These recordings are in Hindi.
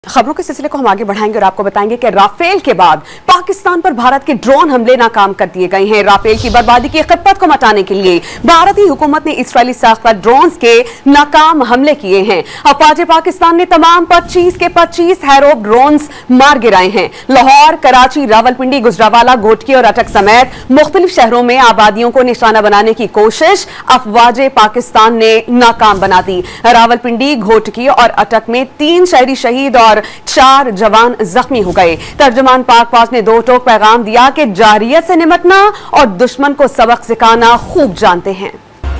खबरों के सिलसिले को हम आगे बढ़ाएंगे और आपको बताएंगे कि राफेल के बाद पाकिस्तान पर भारत के ड्रोन हमले नाकाम कर दिए गए हैं। राफेल की बर्बादी की खित्तत को मटाने के लिए भारतीय हुकूमत ने इजरायली साख्ता ड्रोन्स के नाकाम हमले किए हैं। अफवाज पाकिस्तान ने तमाम 25 के 25 हैरोब ड्रोन्स मार गिराए हैं। लाहौर, कराची, रावलपिंडी, गुजरावाला, घोटकी और अटक समेत मुख्तलिफ शहरों में आबादियों को निशाना बनाने की कोशिश अफवाज पाकिस्तान ने नाकाम बना दी। रावलपिंडी, घोटकी और अटक में 3 शहरी शहीद और 4 जवान जख्मी हो गए। तर्जुमान पाक फौज ने 2 टोक पैगाम दिया कि जारियत से निमटना और दुश्मन को सबक सिखाना खूब जानते हैं।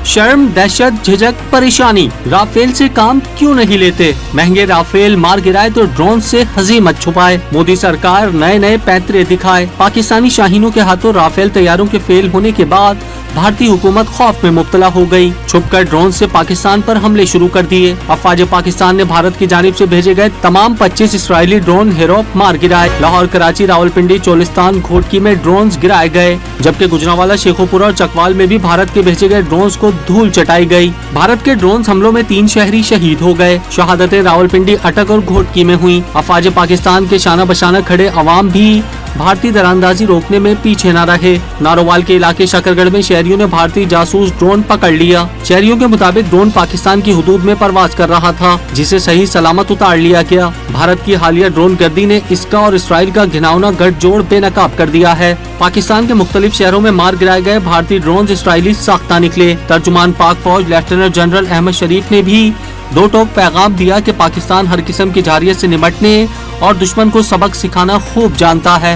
शर्म, दहशत, झिझक, परेशानी, राफेल से काम क्यों नहीं लेते? महंगे राफेल मार गिराए तो ड्रोन से हजीमत छुपाए। मोदी सरकार नए नए पैंतरे दिखाए। पाकिस्तानी शाहीनों के हाथों राफेल तैयारों के फेल होने के बाद भारतीय हुकूमत खौफ में मुब्तला हो गई। छुपकर ड्रोन से पाकिस्तान पर हमले शुरू कर दिए। अफवाज पाकिस्तान ने भारत की जानिब से भेजे गए तमाम 25 इसराइली ड्रोन हेरोप मार गिराए। लाहौर, कराची, रावलपिंडी, चोलिस्तान, घोटकी में ड्रोन गिराए गए, जबकि गुजरावाला, शेखोपुरा और चकवाल में भी भारत के भेजे गए ड्रोन को धूल चटाई गई। भारत के ड्रोन हमलों में 3 शहरी शहीद हो गए। शहादतें रावलपिंडी, अटक और घोटकी में हुई। अफवाज पाकिस्तान के शाना बशाना खड़े अवाम भी भारतीय दरारंदाजी रोकने में पीछे न रहे। नारोवाल के इलाके शकरगढ़ में शहरियों ने भारतीय जासूस ड्रोन पकड़ लिया। शहरियों के मुताबिक ड्रोन पाकिस्तान की हुदूद में परवाज कर रहा था, जिसे सही सलामत उतार लिया गया। भारत की हालिया ड्रोन गर्दी ने इसका और इसराइल का घिनौना गठजोड़ बेनकाब कर दिया है। पाकिस्तान के मुख्तलिफ शहरों में मार गिराए गए भारतीय ड्रोन इसराइली साख्ता निकले। तर्जुमान पाक फौज लेफ्टिनेंट जनरल अहमद शरीफ ने भी 2 टोक पैगाम दिया कि पाकिस्तान हर किस्म की जारियत से निपटने और दुश्मन को सबक सिखाना खूब जानता है।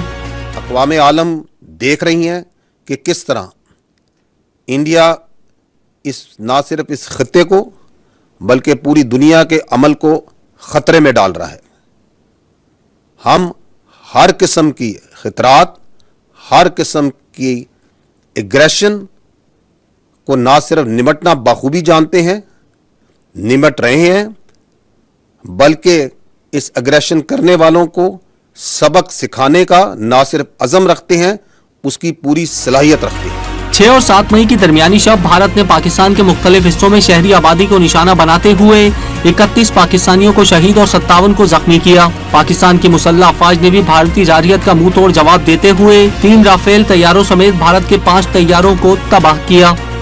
अक़वाम आलम देख रही हैं कि किस तरह इंडिया न सिर्फ इस खत्ते को बल्कि पूरी दुनिया के अमल को खतरे में डाल रहा है। हम हर किस्म की खतरात, हर किस्म की एग्रेशन को न सिर्फ निमटना बखूबी जानते हैं, निमट रहे हैं, बल्कि इस एग्रेशन करने वालों को सबक सिखाने का न सिर्फ अज़म रखते हैं, उसकी पूरी सलाहियत रखते हैं। 6 और 7 मई की दरमियानी शब भारत ने पाकिस्तान के मुख्तलिफ हिस्सों में शहरी आबादी को निशाना बनाते हुए 31 पाकिस्तानियों को शहीद और 57 को जख्मी किया। पाकिस्तान की मुसल्लह अफवाज ने भी भारतीय जारियत का मुंह तोड़ जवाब देते हुए 3 राफेल तैयारों समेत भारत के 5 तैयारों को तबाह किया।